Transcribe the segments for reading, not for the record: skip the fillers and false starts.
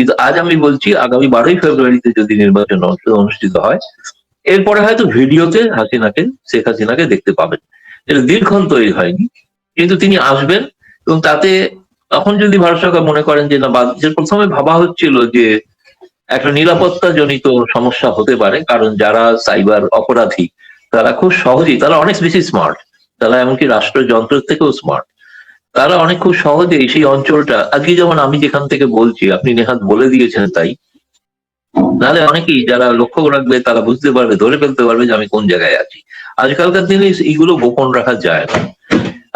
কিন্তু আজ আমি বলছি আগামী 12ই ফেব্রুয়ারিতে যদি নির্বাচন অনুষ্ঠিত হয়, এরপরে হয়তো ভিডিওতে শেখ হাসিনাকে দেখতে পাবেন। এটা দিনক্ষণ তৈরি হয়নি, কিন্তু তিনি আসবেন। এবং তাতে তখন যদি ভারত সরকার মনে করেন যে না, যে প্রথমে ভাবা হচ্ছিল যে একটা নিরাপত্তা জনিত সমস্যা হতে পারে, কারণ যারা সাইবার অপরাধী তারা খুব সহজেই, তারা অনেক বেশি স্মার্ট, তারা এমনকি রাষ্ট্রযন্ত্রের থেকেও স্মার্ট, তারা অনেক খুব সহজেই সেই অঞ্চলটা, আজকে যেমন আমি যেখান থেকে বলছি আপনি নেহাত বলে দিয়েছেন তাই, নাহলে অনেকেই যারা লক্ষ্য রাখবে তারা বুঝতে পারবে, ধরে ফেলতে পারবে যে আমি কোন জায়গায় আছি। আজকালকার দিনে এইগুলো গোপন রাখা যায় না।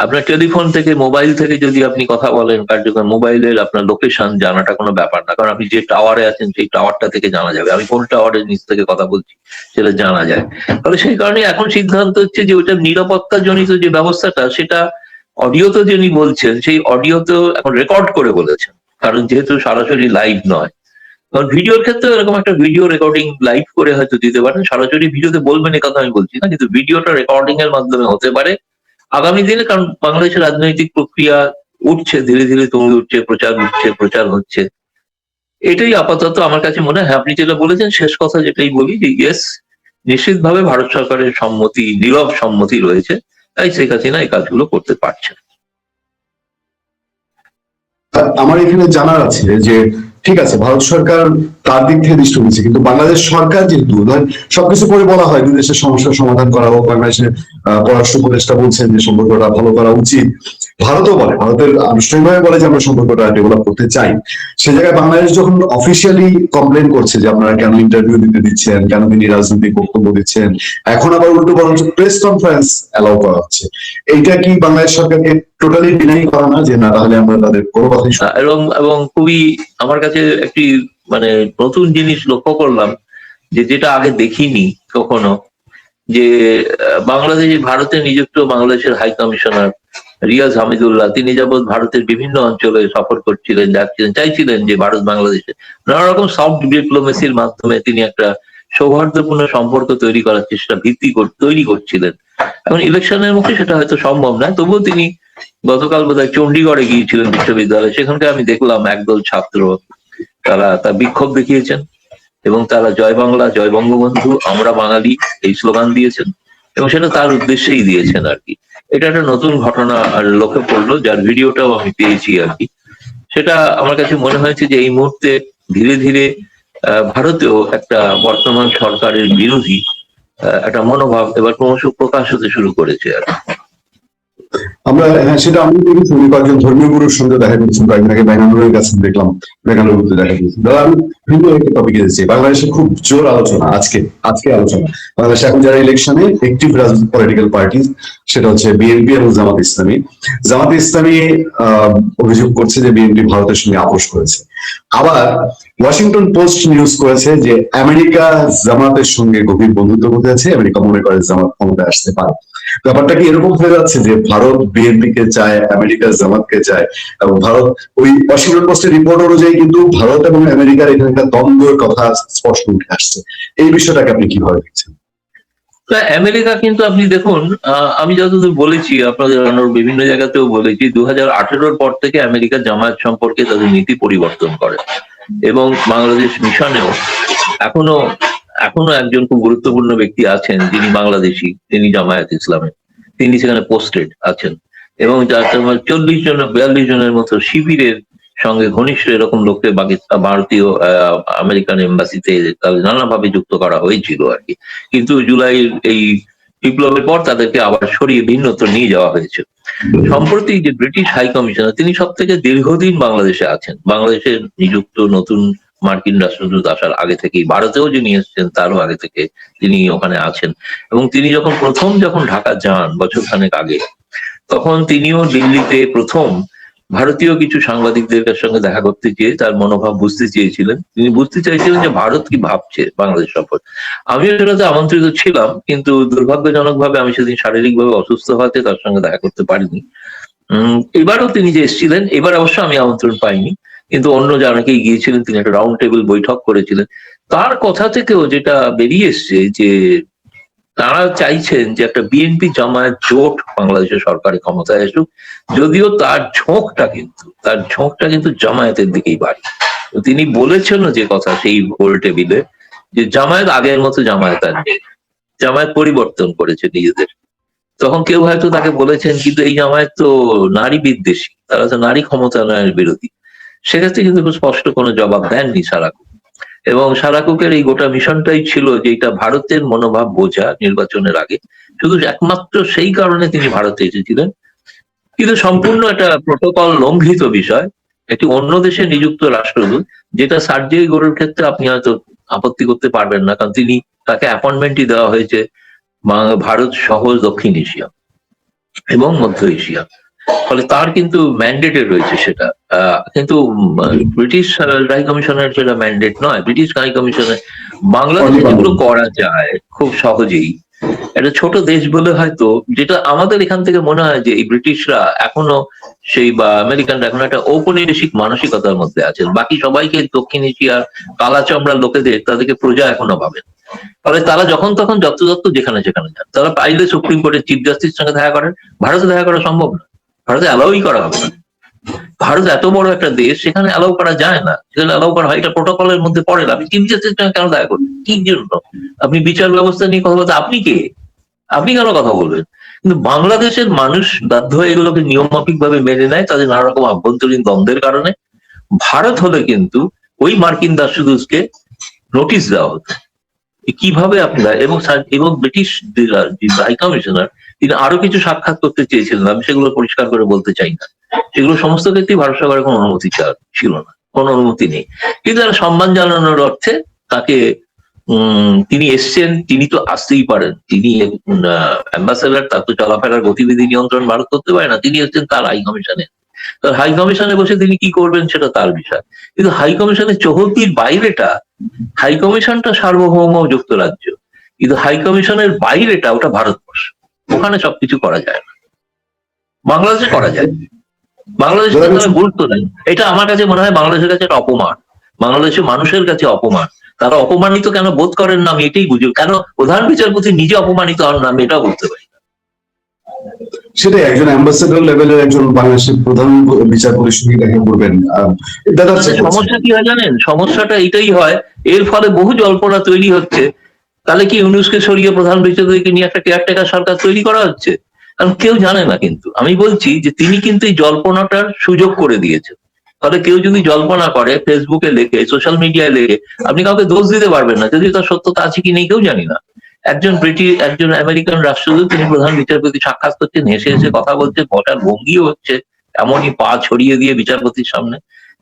আপনার টেলিফোন থেকে, মোবাইল থেকে যদি আপনি কথা বলেন কার্যকর, মোবাইলের আপনার লোকেশন জানাটা কোনো ব্যাপার না, কারণ আপনি যে টাওয়ারে আছেন সেই টাওয়ারটা থেকে জানা যাবে, আমি কোন টাওয়ারের নিচ থেকে কথা বলছি সেটা জানা যায়। তাহলে সেই কারণে এখন সিদ্ধান্ত হচ্ছে যে ওইটা নিরাপত্তা জনিত যে ব্যবস্থাটা, সেটা অডিওতে যিনি বলছেন সেই অডিওতেও এখন রেকর্ড করে বলেছেন, কারণ যেহেতু সরাসরি লাইভ নয়। কারণ ভিডিওর ক্ষেত্রে এরকম একটা ভিডিও রেকর্ডিং লাইভ করে হয়তো দিতে পারেন, সরাসরি ভিডিওতে বলবেন এ কথা আমি বলছি না, কিন্তু ভিডিওটা রেকর্ডিং এর মাধ্যমে হতে পারে আগামী দিনে। কারণ বাংলাদেশের রাজনৈতিক প্রক্রিয়া উঠছে, ধীরে ধীরে তুঙ্গে উঠছে, প্রচার হচ্ছে। এটাই আপাতত আমার কাছে মনে হয়। আপনি যেটা বলেছেন, শেষ কথা যেটাই বলি যে ইয়েস, নিশ্চিতভাবে ভারত সরকারের সম্মতি, নীরব সম্মতি রয়েছে, তাই শেখ হাসিনা এই কাজগুলো করতে পারছেন। আমার এখানে জানার আছে যে ঠিক আছে, ভারত সরকার তার দিক থেকে দৃষ্টি দিচ্ছে, কিন্তু বাংলাদেশ সরকার যেহেতু সবকিছু করে বলা হয় দুই দেশের সমস্যার সমাধান করা হোক, বাংলাদেশের পররাষ্ট্র উপদেষ্টা বলছেন যে সম্পর্কটা ভালো করা উচিত, ভারতও বলে, ভারতের আনুষ্ঠানিকভাবে বলে যে আমরা সম্পর্কটা ডেভেলপ করতে চাই। সে জায়গায় বাংলাদেশ যখন অফিসিয়ালি কমপ্লেন করছে যে আপনারা কেন ইন্টারভিউ দিতে দিচ্ছেন, কেন তিনি রাজনৈতিক বক্তব্য দিচ্ছেন, এখন আবার উল্টো বরঞ্চ প্রেস কনফারেন্স অ্যালাউ করা হচ্ছে, এইটা কি বাংলাদেশ সরকারকে টোটালি ডিনাই করা না যে না তাহলে আমরা তাদের কোনো কথাই? এবং খুবই আমার কাছে একটি মানে নতুন জিনিস লক্ষ্য করলাম, যে যেটা আগে দেখিনি কখনো, যে বাংলাদেশে, ভারতে নিযুক্ত বাংলাদেশের হাই কমিশনার রিয়াজ হামিদুল্লাহ, তিনি যাবৎ ভারতের বিভিন্ন অঞ্চলে সফর করছিলেন, যাচ্ছিলেন, চাইছিলেন যে ভারত বাংলাদেশে নানা রকম সফট ডিপ্লোমেসির মাধ্যমে তিনি একটা সৌহার্দ্যপূর্ণ সম্পর্ক তৈরি করার চেষ্টা, তৈরি করছিলেন। এখন ইলেকশনের মুখে সেটা হয়তো সম্ভব নয়, তবুও তিনি গতকাল বোধহয় চণ্ডীগড়ে গিয়েছিলেন বিশ্ববিদ্যালয়ে, সেখানকে আমি দেখলাম একদল ছাত্র তারা বিক্ষোভ দেখিয়েছেন এবং তারা জয় বাংলা, জয় বঙ্গবন্ধু, আমরা বাঙালি এই স্লোগান দিয়েছেন, এবং সেটা তার উদ্দেশ্যেই দিয়েছেন আর কি। এটা একটা নতুন ঘটনা আর লক্ষ্য পড়লো, যার ভিডিওটাও আমি পেয়েছি আর কি। সেটা আমার কাছে মনে হয়েছে যে এই মুহূর্তে ধীরে ধীরে ভারতেও একটা বর্তমান সরকারের বিরোধী একটা মনোভাব এবার ক্রমশ প্রকাশ হতে শুরু করেছে আর কি। আমরা সেটা আমি দেখেছি, কয়েকজন ধর্মীয় গুরুর সঙ্গে দেখা করেছি, কয়েকদিন আগে ব্যাঙ্গালোরের কাছে দেখলাম, ব্যাঙ্গালুরুতে দেখা করেছি। দাদা আমি ভিন্ন একটা টপিকে এসেছি, বাংলাদেশে খুব জোর আলোচনা আজকে আলোচনা বাংলাদেশে এখন যারা ইলেকশনে একটিভ রাজনৈতিক পলিটিক্যাল পার্টি, সেটা হচ্ছে বিএনপি এবং জামাত ইসলামী। জামাত ইসলামী অভিযোগ করছে যে বিএনপি ভারতের সঙ্গে আপোষ করেছে। আবার ওয়াশিংটন পোস্ট নিউজ করেছে যে আমেরিকা জামাতের সঙ্গে গভীর বন্ধুত্ব করতে আছে, আমেরিকা মনে করে জামাত ক্ষমতায় আসতে পারে। ব্যাপারটা কি এরকম হয়ে যাচ্ছে যে ভারত বিএনপি কে চায়, আমেরিকা জামাতকে চায়, এবং ভারত ওই ওয়াশিংটন পোস্টের রিপোর্ট অনুযায়ী কিন্তু ভারত এবং আমেরিকার এখানে একটা দ্বন্দ্বের কথা স্পষ্ট উঠে আসছে। এই বিষয়টাকে আপনি কিভাবে দেখছেন? আমেরিকা কিন্তু আপনি দেখুন, আমি যতদূর বলেছি আপনাদের বিভিন্ন জায়গাতেও বলেছি, 2018 পর থেকে আমেরিকা জামায়াত সম্পর্কে তাদের নীতি পরিবর্তন করে, এবং বাংলাদেশ মিশনেও এখনো একজন খুব গুরুত্বপূর্ণ ব্যক্তি আছেন যিনি বাংলাদেশি, তিনি জামায়াত ইসলামে, তিনি সেখানে পোস্টেড আছেন, এবং যার 40 জন 42 জনের মতো শিবিরের সঙ্গে ঘনিষ্ঠ এরকম লোককে ভারতীয় আমেরিকান এম্বাসিতে নানাভাবে যুক্ত করা হয়েছিল আর কি। কিন্তু জুলাইয়ের এই বিপ্লবের পর তাদেরকে আবার সরিয়ে ভিন্নত্র নিয়ে যাওয়া হয়েছে। সম্প্রতি যে ব্রিটিশ হাই কমিশনার, তিনি সব থেকে দীর্ঘদিন বাংলাদেশে আছেন, বাংলাদেশে নিযুক্ত নতুন মার্কিন রাষ্ট্রদূত আসার আগে থেকেই, ভারতেও যিনি এসেছেন তারও আগে থেকে তিনি ওখানে আছেন। এবং তিনি যখন ঢাকা যান বছরখানেক আগে, তখন তিনিও দিল্লিতে প্রথম ভারতীয় কিছু সাংবাদিকদের সঙ্গে দেখা করতে চেয়ে তার মনোভাব বুঝতে চেয়েছিলেন। তিনি বুঝতে চাইছিলেন যে ভারত কি ভাবছে বাংলাদেশ সম্পর্কে। আমিও সেটাতে আমন্ত্রিত ছিলাম, কিন্তু দুর্ভাগ্যজনক ভাবে আমি সেদিন শারীরিকভাবে অসুস্থ হওয়াতে তার সঙ্গে দেখা করতে পারিনি। এবারও তিনি যে এসেছিলেন, এবার অবশ্য আমি আমন্ত্রণ পাইনি, কিন্তু অন্য যারাকেই গিয়েছিলেন, তিনি একটা রাউন্ড টেবিল বৈঠক করেছিলেন। তার কথা থেকেও যেটা বেরিয়ে এসছে যে তারা চাইছেন যে একটা বিএনপি জামায়াত জোট বাংলাদেশের সরকারের ক্ষমতায় আসুক, যদিও তার ঝোঁকটা কিন্তু জামায়াতের দিকেই বাড়ে। তিনি বলেছেন যে কথা সেই গোল টেবিলে, যে জামায়াত আগের মতো জামায়াত আর নেই, জামায়াত পরিবর্তন করেছে নিজেদের। তখন কেউ হয়তো তাকে বলেছেন কিন্তু এই জামায়াত তো নারী বিদ্বেষী, তারা তো নারী ক্ষমতায়নের বিরোধী। সেক্ষেত্রে কিন্তু খুব স্পষ্ট কোনো জবাব দেননি সারাকুক। এবং সারাকুকের এই গোটা মিশনটাই ছিল যে এটা ভারতের মনোভাব বোঝা নির্বাচনের আগে, শুধু একমাত্র সেই কারণে তিনি ভারতে এসেছিলেন। কিন্তু সম্পূর্ণ একটা প্রোটোকল লঙ্ঘিত বিষয়, একটি অন্য দেশে নিযুক্ত রাষ্ট্রদূত, যেটা সার্জিয়াই গোরের ক্ষেত্রে আপনি হয়তো আপত্তি করতে পারবেন না, কারণ তিনি, তাকে অ্যাপয়েন্টমেন্টই দেওয়া হয়েছে ভারত সহ দক্ষিণ এশিয়া এবং মধ্য এশিয়া, ফলে তার কিন্তু ম্যান্ডেটে রয়েছে সেটা। কিন্তু ব্রিটিশ হাই কমিশনের সেটা ম্যান্ডেট নয়। ব্রিটিশ হাই কমিশনে বাংলাদেশে যেগুলো করা যায় খুব সহজেই, একটা ছোট দেশ বলে হয়তো, যেটা আমাদের এখান থেকে মনে হয় যে এই ব্রিটিশরা এখনো সেই বা আমেরিকানরা এখন একটা ঔপনিবেশিক মানসিকতার মধ্যে আছেন, বাকি সবাইকে দক্ষিণ এশিয়ার কালা চামড়ার লোকেদের তাদেরকে প্রজা এখনো ভাবেন। ফলে তারা যখন তখন যত্র যেখানে যেখানে যান, তারা পাইলে সুপ্রিম কোর্টের চিফ জাস্টিস সঙ্গে দেখা করেন, ভারতে দেখা করা সম্ভব না, ভারতে অ্যালাউই করা হবে না। ভারত এত বড় একটা দেশ, সেখানে অ্যালাউ করা যায় না, সেখানে অ্যালাউ করা হয় এটা প্রোটোকলের মধ্যে পড়ে না। আপনি চিফ জাস্টিস সঙ্গে কেন দেখা করবেন, কি জন্য? আপনি বিচার ব্যবস্থা নিয়ে কথা বলতে, আপনি কে, আপনি কেন কথা বলবেন? কিন্তু বাংলাদেশের মানুষ বাধ্য হয়ে এগুলোকে নিয়মমাফিক ভাবে মেনে নেয়, তাদের নানা রকম আভ্যন্তরীণ দ্বন্দ্বের কারণে। ভারত হলে কিন্তু ওই মার্কিন দাসদূতকে নোটিশ দেওয়া হতো কিভাবে আপনারা, এবং ব্রিটিশ হাই কমিশনার তিনি আরো কিছু সাক্ষাৎ করতে চেয়েছিলেন, আমি সেগুলো পরিষ্কার করে বলতে চাই না। সেগুলো সমস্ত ক্ষেত্রেই ভারত সরকারের কোনো অনুমতি ছিল না, কোনো অনুমতি নেই। কিন্তু তারা সম্মান জানানোর অর্থে তাকে, তিনি এসছেন, তিনি তো আসতেই পারেন, তিনি অ্যাম্বাসেডার, তার তো চলাফেরার গতিবিধি নিয়ন্ত্রণ ভারত করতে পারে না, তিনি এসছেন তার হাই কমিশনে। তার হাই কমিশনে বসে তিনি কি করবেন সেটা তার বিষয়। কিন্তু হাই কমিশনের চৌহদ্দির বাইরেটা, হাই কমিশনটা সার্বভৌম যুক্তরাজ্য, কিন্তু হাই কমিশনের বাইরেটা ওটা ভারতবর্ষ, ওখানে সবকিছু করা যায় না। বাংলাদেশে করা যায়, বাংলাদেশে গুরুত্ব নেই। এটা আমার কাছে মনে হয় বাংলাদেশের কাছে একটা অপমান, বাংলাদেশের মানুষের কাছে অপমান। তারা অপমানিত কেন বোধ করেন না আমি এটাই বুঝি, কেন প্রধান বিচারপতি নিজে অপমানিত হন না আমি এটাও বুঝতে পারি। সেটাই, একজন অ্যাম্বাসেডর লেভেলের একজন বাংলাদেশের প্রধান বিচারপতির সঙ্গে দেখা করবেন। সমস্যা কি হয় জানেন, সমস্যাটা এটাই হয়, এর ফলে বহু জল্পনা তৈরি হচ্ছে। তাহলে কি ইউনূসকে সরিয়ে প্রধান বিচারপতিকে নিয়ে একটা কেয়ারটেকার সরকার তৈরি করা হচ্ছে? কারণ কেউ জানে না, কিন্তু আমি বলছি যে তিনি কিন্তু এই জল্পনাটার সুযোগ করে দিয়েছেন। ফলে কেউ যদি জল্পনা করে, ফেসবুকে লেখে, সোশ্যাল মিডিয়ায় লেখে, আপনি কাউকে দোষ দিতে পারবেন না, যদি তার সত্যতা আছে কি নেই কেউ জানি না। একজন আমেরিকান রাষ্ট্রদূত, তিনি প্রধান বিচারপতি সাক্ষাৎ করছেন, হেসে হেসে কথা বলছে, বসার ভঙ্গিও হচ্ছে এমনই পা ছড়িয়ে দিয়ে বিচারপতির সামনে,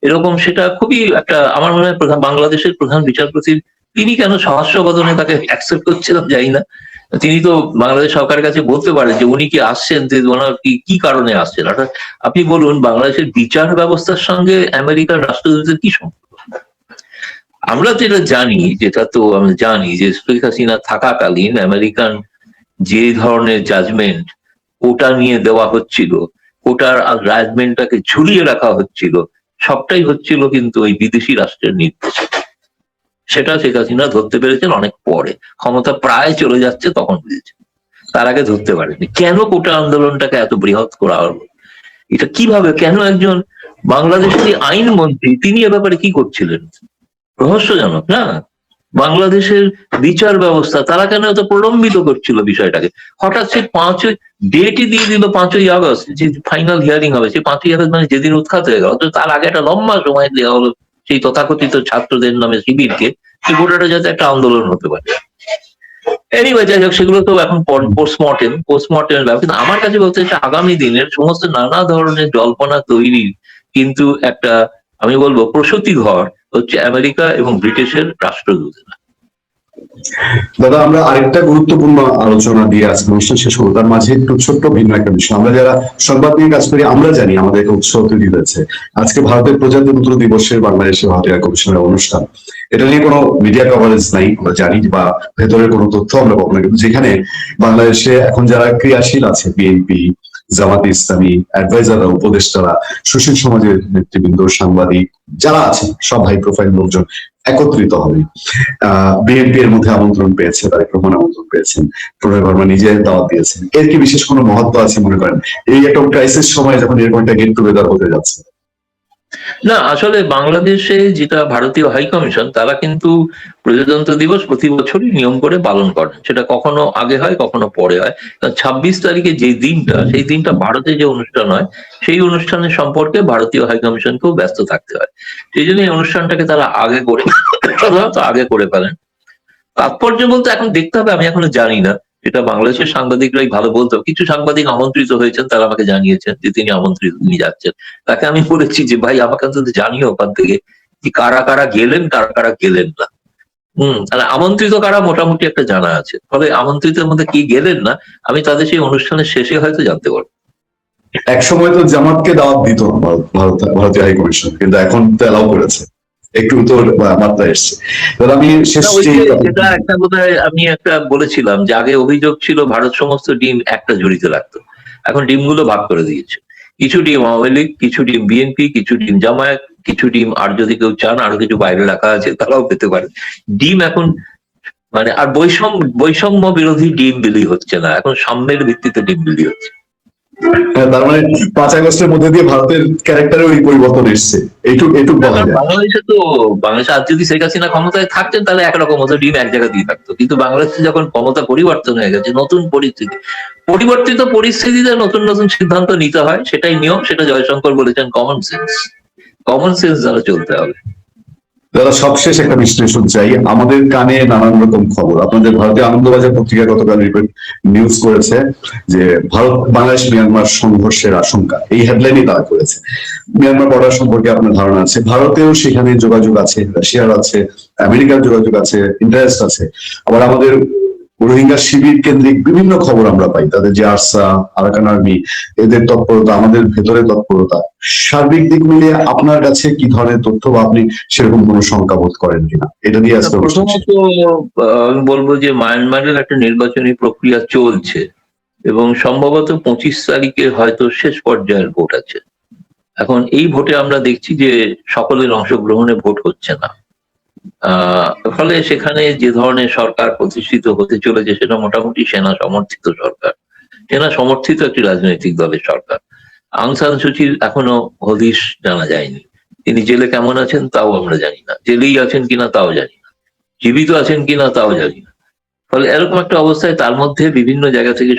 এরকম। সেটা খুবই একটা, আমার মনে হয় বাংলাদেশের প্রধান বিচারপতির, তিনি কেন সহস্র বদনে তাকে অ্যাকসেপ্ট করছিলাম জানি না। তিনি তো বাংলাদেশ সরকারের কাছে বলতে পারেন যে উনি কি আসছেন, যে ওনার কি কারণে আসছেন। অর্থাৎ আপনি বলুন বাংলাদেশের বিচার ব্যবস্থার সঙ্গে আমেরিকার রাষ্ট্রদূতের কি সম্পর্ক? আমরা যেটা জানি, যেটা তো আমরা জানি যে শেখ হাসিনা থাকাকালীন আমেরিকান যে ধরনের জাজমেন্ট ওটা নিয়ে দেওয়া হচ্ছিল, ওটার জাজমেন্টটাকে ঝুলিয়ে রাখা হচ্ছিল, সবটাই হচ্ছিল কিন্তু ওই বিদেশি রাষ্ট্রের নির্দেশে। সেটা শেখ হাসিনা ধরতে পেরেছেন অনেক পরে, ক্ষমতা প্রায় চলে যাচ্ছে তখন বুঝেছেন, তার আগে ধরতে পারেনি। কেন কোটা আন্দোলনটাকে এত বৃহৎ করা হলো, এটা কিভাবে, কেন একজন বাংলাদেশের আইনমন্ত্রী তিনি এ ব্যাপারে কি করছিলেন, রহস্যজনক না? বাংলাদেশের বিচার ব্যবস্থা তারা কেন এত প্রলম্বিত করছিল বিষয়টাকে? হঠাৎ সে ডেটই দিয়ে দিল 5ই আগস্ট, যে ফাইনাল হিয়ারিং হবে, সে 5ই আগস্ট মানে যেদিন উৎখাত হয়ে গেল, তার আগে একটা লম্বা সময় দেওয়া হলো সেই তথাকথিত ছাত্রদের নামে শিবিরকে, সে গোটাটা যাতে একটা আন্দোলন হতে পারে। এনিওয়ে, যাই হোক, সেগুলো তো এখন পোস্টমর্টেমের ব্যাপার। কিন্তু আমার কাছে বলতে চাই আগামী দিনের সমস্ত নানা ধরনের জল্পনা তৈরির কিন্তু একটা, আমি বলবো প্রসূতি ঘর হচ্ছে আমেরিকা এবং ব্রিটিশের রাষ্ট্রদূতেরা। দাদা, আমরা আরেকটা গুরুত্বপূর্ণ আলোচনা দিয়ে আজকে অনুষ্ঠান শেষ করবো, তার মাঝে একটু ছোট্ট ভিন্ন একটা বিষয়। আমরা যারা সংবাদ নিয়ে কাজ করি আমরা জানি আমাদের উৎসাহ তৈরি হয়েছে আজকে ভারতের প্রজাতন্ত্র দিবসের বাংলাদেশের ভারতীয় কমিশনের অনুষ্ঠান। এটা নিয়ে কোনো মিডিয়া কভারেজ নাই, আমরা জানি, বা ভেতরের কোনো তথ্য আমরা পাবো না। কিন্তু যেখানে বাংলাদেশে এখন যারা ক্রিয়াশীল আছে, বিএনপি, জামাতে ইসলামী, অ্যাডভাইজাররা, উপদেষ্টারা, সুশীল সমাজের নেতৃবৃন্দ, সাংবাদিক যারা আছেন, সব হাই প্রোফাইল লোকজন একত্রিত হবে। বিএনপি এর মধ্যে আমন্ত্রণ পেয়েছে, তারেক রহমান আমন্ত্রণ পেয়েছেন, প্রণয় বর্মা নিজে দাওয়াত দিয়েছেন। এর কি বিশেষ কোনো মহত্ব আছে মনে করেন এই একটা ক্রাইসিস সময় যখন এরকম একটা গেট টুগেদার হতে যাচ্ছে? না, আসলে বাংলাদেশে যেটা ভারতীয় হাই কমিশন, তারা কিন্তু প্রজাতন্ত্র দিবস প্রতি বছরই নিয়ম করে পালন করেন। সেটা কখনো আগে হয়, কখনো পরে হয়। 26 তারিখে যে দিনটা, সেই দিনটা ভারতে যে অনুষ্ঠান হয়, সেই অনুষ্ঠানের সম্পর্কে ভারতীয় হাই কমিশনকেও ব্যস্ত থাকতে হয়। সেই জন্য এই অনুষ্ঠানটাকে তারা আগে করে সাধারণত আগে করে ফেলেন। তাৎপর্য বলতে এখন দেখতে হবে, আমি এখনো জানি না। এটা বাংলাদেশের সাংবাদিকরাই ভালো বলতো। কিছু সাংবাদিক আমন্ত্রিত হয়েছেন, তারা আমাকে জানিয়েছেন যে তিনি আমন্ত্রিত, তিনি যাচ্ছেন। তাকে আমি বলেছি যে ভাই, আমাকে অন্তত জানিও ওখান থেকে যে কারা কারা গেলেন, কারা কারা গেলেন না। তাহলে আমন্ত্রিত কারা মোটামুটি একটা জানা আছে। ফলে আমন্ত্রিতের মধ্যে কি গেলেন না, আমি তাদের সেই অনুষ্ঠানের শেষে হয়তো জানতে পারবো। এক সময় তো জামাতকে দাওয়াত দিত না ভারতীয় হাই কমিশন, কিন্তু এখন তো অ্যালাউ করেছে, একটু তো মাত্রা এসছে। তাহলে আমি শেষ না, ওই যে যেটা একটা বোধহয় আমি একটা বলেছিলাম যে আগে অভিযোগ ছিল ভারত সমস্ত ডিম একটা ঝুড়িতে রাখতো, এখন ডিমগুলো ভাগ করে দিয়েছে। কিছু ডিম আওয়ামী লীগ, কিছু ডিম বিএনপি, কিছু ডিম জামায়াত, কিছু ডিম আর যদি কেউ চান আরো কিছু বাইরে রাখা আছে তারাও পেতে পারে। ডিম এখন মানে আর বৈষম্য বিরোধী ডিম বিলি হচ্ছে না, এখন সাম্যের ভিত্তিতে ডিম বিলি হচ্ছে। তার মানে 5 আগস্টের মধ্যে দিয়ে ভারতের ক্যারেক্টারে ওই পরিবর্তন এসছে, এইটুক বলা যায়। বাংলাদেশে আজ যদি শেখ হাসিনা ক্ষমতায় থাকতেন তাহলে একরকম হতো, ডিম এক জায়গা দিয়ে থাকতো। কিন্তু বাংলাদেশে যখন ক্ষমতা পরিবর্তন হয়ে গেছে, নতুন পরিস্থিতি, পরিবর্তিত পরিস্থিতিতে নতুন নতুন সিদ্ধান্ত নিতে হয়, সেটাই নিয়ম। সেটা জয়শঙ্কর বলেছেন কমন সেন্স, কমন সেন্স দ্বারা চলতে হবে। দাদা, সবশেষ একটা বিশ্লেষণ চাই। আমাদের কানে নানান রকম খবর, আপনাদের ভারতীয় আনন্দবাজার পত্রিকা গতকাল নিউজ করেছে যে ভারত বাংলাদেশ মিয়ানমার সংঘর্ষের আশঙ্কা, এই হেডলাইনই তারা করেছে। মিয়ানমার বর্ডার সম্পর্কে আপনার ধারণা আছে, ভারতেও সেখানে যোগাযোগ আছে, রাশিয়ার আছে, আমেরিকার যোগাযোগ আছে, ইন্টারেস্ট আছে। আবার আমাদের রোহিঙ্গা শিবির কেন্দ্রিক বিভিন্ন খবর আমরা পাই, তাদের যে আরসা, আরাকান আর্মি, এদের তৎপরতা, আমাদের ভেতরে তৎপরতা। সার্বিক দিক মিলিয়ে আপনার কাছে কি ধরনের তথ্য, বা আপনি সেরকম কোনো শঙ্কা বোধ করেন কিনা, এটা দিয়ে আসতে। প্রথমত আমি বলবো যে মায়ানমারের একটা নির্বাচনী প্রক্রিয়া চলছে এবং সম্ভবত 25 তারিখে হয়তো শেষ পর্যায়ের ভোট আছে। এখন এই ভোটে আমরা দেখছি যে সকলের অংশগ্রহণে ভোট হচ্ছে না। ফলে সেখানে যে ধরনের সরকার প্রতিষ্ঠিত হতে চলেছে সেটা মোটামুটি সেনা সমর্থিত সরকার, সেনা সমর্থিত একটি রাজনৈতিক দলের সরকার। আং সান সুচির এখনো হদিশ জানা যায়নি। তিনি জেলে কেমন আছেন তাও আমরা জানি না, জেলেই আছেন কিনা তাও জানি না, জীবিত আছেন কিনা তাও জানি না। ফলে এরকম একটা অবস্থায় তার মধ্যে বিভিন্ন জায়গা থেকে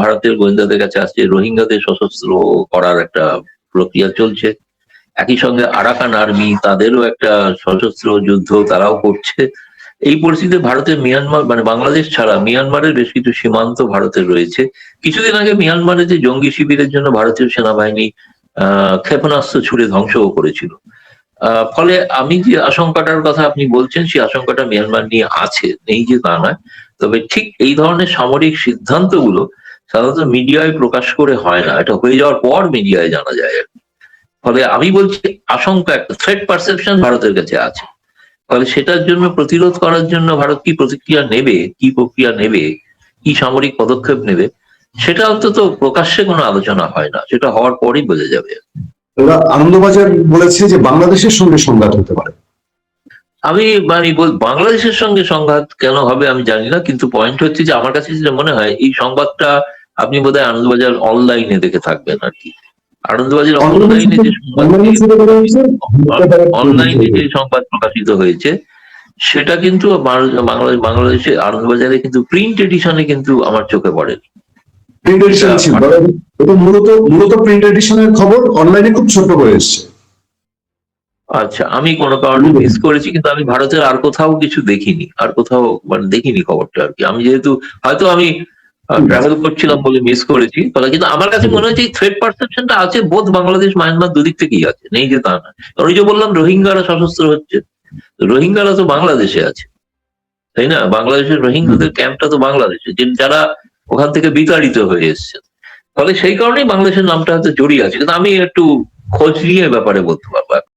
ভারতের গোয়েন্দাদের কাছে আসছে রোহিঙ্গাদের সশস্ত্র করার একটা প্রক্রিয়া চলছে। একই সঙ্গে আরাকান আর্মি, তাদেরও একটা সশস্ত্র যুদ্ধ তারাও করছে। এই পরিস্থিতিতে ভারতের মিয়ানমার মানে বাংলাদেশ ছাড়া মিয়ানমারের বেশ কিছু সীমান্ত ভারতের রয়েছে। কিছুদিন আগে মিয়ানমারে যে জঙ্গি শিবিরের জন্য ভারতীয় সেনাবাহিনী ক্ষেপণাস্ত্র ছুড়ে ধ্বংসও করেছিল। ফলে আমি যে আশঙ্কাটার কথা আপনি বলছেন, সেই আশঙ্কাটা মিয়ানমার নিয়ে আছে, নেই যে তা নয়। তবে ঠিক এই ধরনের সামরিক সিদ্ধান্তগুলো সাধারণত মিডিয়ায় প্রকাশ করে হয় না, এটা হয়ে যাওয়ার পর মিডিয়ায় জানা যায়। ফলে আমি বলছি আশঙ্কা, একটা থ্রেট পারসেপশন ভারতের কাছে আছে। ফলে সেটার জন্য প্রতিরোধ করার জন্য ভারত কি প্রতিক্রিয়া নেবে, কি প্রক্রিয়া নেবে, কি সামরিক পদক্ষেপ নেবে, সেটা অন্তত প্রকাশ্যে কোনো আলোচনা হয় না, সেটা হওয়ার পরই বোঝা যাবে। আনন্দবাজার বলেছে যে বাংলাদেশের সঙ্গে সংঘাত হতে পারে। আমি বাংলাদেশের সঙ্গে সংঘাত কেন হবে আমি জানি না, কিন্তু পয়েন্ট হচ্ছে যে আমার কাছে যেটা মনে হয় এই সংবাদটা আপনি বোধহয় আনন্দবাজার অনলাইনে দেখে থাকবেন আর কি। আনন্দবাজার অনলাইনে যে সংবাদ প্রকাশিত হয়েছে সেটা কিন্তু বাংলাদেশে আনন্দবাজারে কিন্তু প্রিন্ট এডিশনে কিন্তু আমার চোখে পড়েনি। প্রিন্ট এডিশন ছিল, এটা মূলত প্রিন্ট এডিশনের খবর অনলাইনে খুব ছোট করে এসেছে। আচ্ছা, আমি কোনো কারণে মিস করেছি, কিন্তু আমি ভারতের আর কোথাও কিছু দেখিনি, আর কোথাও মানে দেখিনি খবরটা আর কি। আমি যেহেতু হয়তো আমি ট্রাভেল করছিলাম বলে মিস করেছি, ফলে কিন্তু আমার কাছে মনে হচ্ছে এই থ্রেট পারসেপশনটা আছে বোধ বাংলাদেশ মায়ানমার দুদিক থেকেই আছে, নেই যে তা না। ওই যে বললাম রোহিঙ্গারা সশস্ত্র হচ্ছে, রোহিঙ্গারা তো বাংলাদেশে আছে, তাই না? বাংলাদেশের রোহিঙ্গাদের ক্যাম্পটা তো বাংলাদেশে, যারা ওখান থেকে বিতাড়িত হয়ে এসছে। ফলে সেই কারণেই বাংলাদেশের নামটা হয়তো জড়িয়ে আছে, কিন্তু আমি একটু খোঁজ নিয়ে ব্যাপারে বলতে পারবো।